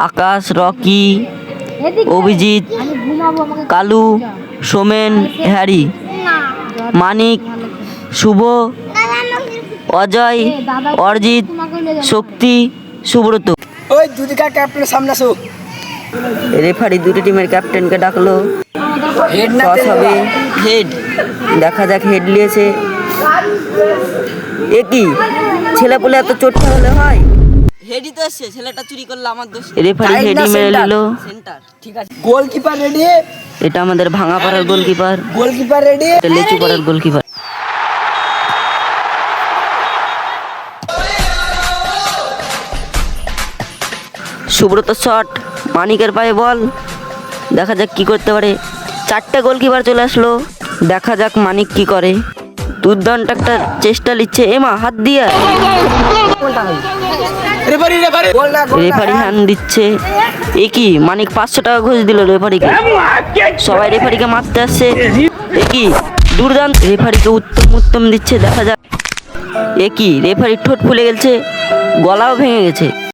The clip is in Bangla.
আকাশ, রকি, অভিজিৎ, কালু, সোমেন, হ্যারি, মানিক, শুভ, অজয়, অরিজিৎ, শক্তি, সুব্রত। ওই দুদিকে ক্যাপ্টেন সামনে আসো। রেফারি দুটি টিমের ক্যাপ্টেনকে ডাকলো। হেড না টস হবে। হেড, দেখা যাক হেড নিয়েছে। এ কি ছেলে বলে এত চোটটা হলে হয়? হেডই তো এসছে, ছেলেটা চুরি করলো, আমার দোষ। রেফারি Side না হেডি মেরে center? নিল। সেন্টার। ঠিক আছে, গোলকিপার রেডি। এটা আমাদের ভাঙাপাড়ার গোলকিপার, গোলকিপার রেডি। এটা লেচুপাড়ার গোলকিপার। সুব্রত শট, মানিকের পায়ে বল, দেখা যাক কি করতে পারে। চারটে গোলকিপার চলে আসলো, দেখা যাক মানিক কি করে। দুর্দান্ত একটা চেষ্টা নিচ্ছে, এমা হাত দিয়ে রেফারি রেফারি গোল না, গোল না। রেফারি হ্যান্ড দিচ্ছে। এ কি মানিক 500 টাকা ঘুষ দিল রেফারিকে। সবাই রেফারিকে মারতে আসছে। এ কি দুর্দান্ত, রেফারিকে উত্তম উত্তম দিচ্ছে, দেখা যাক। এ কি রেফারির ঠোঁট ফুলে গেছে, গলাও ভেঙে গেছে।